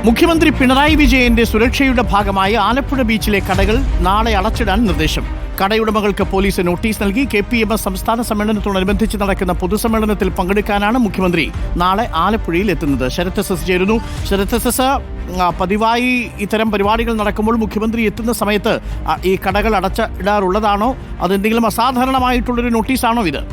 മുഖ്യമന്ത്രി പിണറായി വിജയന്റെ സുരക്ഷയുടെ ഭാഗമായി ആലപ്പുഴ ബീച്ചിലെ കടകൾ നാളെ അടച്ചിടാൻ നിർദ്ദേശം. കടയുടമകൾക്ക് പോലീസ് നോട്ടീസ് നൽകി. KPMS സംസ്ഥാന സമ്മേളനത്തോടനുബന്ധിച്ച് നടക്കുന്ന പൊതുസമ്മേളനത്തിൽ പങ്കെടുക്കാനാണ് മുഖ്യമന്ത്രി നാളെ ആലപ്പുഴയിൽ എത്തുന്നത്. ശരത് എസ് ചേരുന്നു. ശരത് എസ്, പതിവായി ഇത്തരം പരിപാടികൾ നടക്കുമ്പോൾ മുഖ്യമന്ത്രി എത്തുന്ന സമയത്ത് ഈ കടകൾ അടച്ചിടാറുള്ളതാണോ? അതെന്തെങ്കിലും അസാധാരണമായിട്ടുള്ളൊരു നോട്ടീസാണോ ഇത്?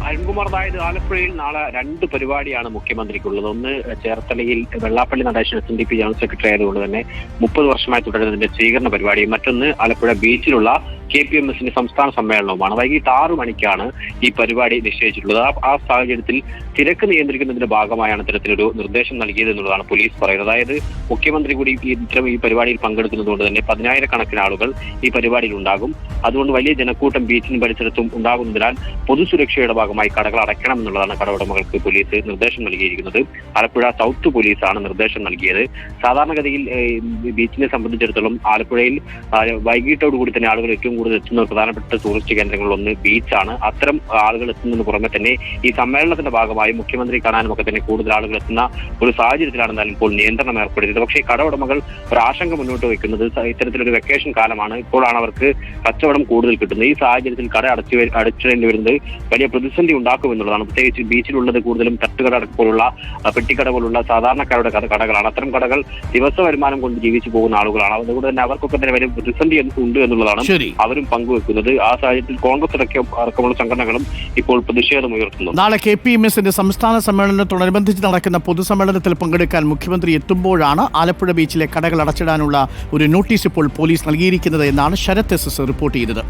അരുൺകുമാർ, അതായത് ആലപ്പുഴയിൽ നാളെ രണ്ട് പരിപാടിയാണ് മുഖ്യമന്ത്രിക്കുള്ളത്. ഒന്ന് ചേർത്തലയിൽ Vellappally Natesan SNDP general secretary ആയതുകൊണ്ട് തന്നെ 30 വർഷമായി തുടരുന്നതിന്റെ സ്വീകരണ പരിപാടിയും മറ്റൊന്ന് ആലപ്പുഴ ബീച്ചിലുള്ള KPMSന്റെ സംസ്ഥാന സമ്മേളനവുമാണ്. വൈകിട്ട് 6 മണിക്കാണ് ഈ പരിപാടി നിശ്ചയിച്ചിട്ടുള്ളത്. ആ സാഹചര്യത്തിൽ തിരക്ക് നിയന്ത്രിക്കുന്നതിന്റെ ഭാഗമായാണ് ഇത്തരത്തിലൊരു നിർദ്ദേശം നൽകിയത് എന്നുള്ളതാണ് പോലീസ് പറയുന്നത്. അതായത് മുഖ്യമന്ത്രി കൂടി ഈ പരിപാടിയിൽ പങ്കെടുക്കുന്നതുകൊണ്ട് തന്നെ 10,000-കണക്കിന് ആളുകൾ ഈ പരിപാടിയിൽ ഉണ്ടാകും. അതുകൊണ്ട് വലിയ ജനക്കൂട്ടം ബീച്ചിനും പരിസരത്തും ഉണ്ടാകുന്നതിനാൽ പൊതുസുരക്ഷയുടെ ഭാഗമായി കടകൾ അടയ്ക്കണം എന്നുള്ളതാണ് കടയുടമകൾക്ക് പോലീസ് നിർദ്ദേശം നൽകിയിരിക്കുന്നത്. ആലപ്പുഴ സൗത്ത് പോലീസാണ് നിർദ്ദേശം നൽകിയത്. സാധാരണഗതിയിൽ ബീച്ചിനെ സംബന്ധിച്ചിടത്തോളം ആലപ്പുഴയിൽ വൈകിട്ടോടുകൂടി തന്നെ ആളുകൾ ഏറ്റവും കൂടുതൽ എത്തുന്ന പ്രധാനപ്പെട്ട ടൂറിസ്റ്റ് കേന്ദ്രങ്ങളിലൊന്ന് ബീച്ചാണ്. അത്തരം ആളുകൾ എത്തുന്നതിന് പുറമെ തന്നെ ഈ സമ്മേളനത്തിന്റെ ഭാഗമായി മുഖ്യമന്ത്രി കാണാനും ഒക്കെ തന്നെ കൂടുതൽ ആളുകൾ എത്തുന്ന ഒരു സാഹചര്യത്തിലാണ് എന്നാലും ഇപ്പോൾ നിയന്ത്രണം ഏർപ്പെടുത്തിയത്. പക്ഷേ കടയുടമകൾ ഒരു ആശങ്ക മുന്നോട്ട് വയ്ക്കുന്നത് ഇത്തരത്തിലൊരു വെക്കേഷൻ കാലമാണ്. ഇപ്പോഴാണ് അവർക്ക് കച്ചവടം കൂടുതൽ കിട്ടുന്നത്. ഈ സാഹചര്യത്തിൽ കട അടച്ചിടേണ്ടി വരുന്നത് വലിയ പ്രതിസന്ധി ഉണ്ടാക്കുമെന്നുള്ളതാണ്. പ്രത്യേകിച്ച് ബീച്ചിലുള്ളത് കൂടുതലും തട്ടുകട പോലുള്ള പെട്ടിക്കട പോലുള്ള സാധാരണക്കാരുടെ കടകളാണ്. അത്തരം കടകൾ ദിവസ വരുമാനം കൊണ്ട് ജീവിച്ചു പോകുന്ന ആളുകളാണ്. അതുകൊണ്ട് തന്നെ അവർക്കൊക്കെ തന്നെ വലിയ പ്രതിസന്ധി ഉണ്ട് എന്നുള്ളതാണ് അവരും പങ്കുവെക്കുന്നത്. ആ സാഹചര്യത്തിൽ കോൺഗ്രസ് അടക്കമുള്ള സംഘടനകളും ഇപ്പോൾ പ്രതിഷേധം ഉയർത്തുന്നു. നാളെ KPMSന്റെ സംസ്ഥാന സമ്മേളനത്തോടനുബന്ധിച്ച് നടക്കുന്ന പൊതുസമ്മേളനത്തിൽ പങ്കെടുക്കാൻ മുഖ്യമന്ത്രി എത്തുമ്പോഴാണ് ആലപ്പുഴ ബീച്ചിലെ കടകൾ അടച്ചിടാനുള്ള ഒരു നോട്ടീസ് ഇപ്പോൾ പോലീസ് നൽകിയിരിക്കുന്നത് എന്നാണ് ശരത് എസ് റിപ്പോർട്ട് ചെയ്തത്.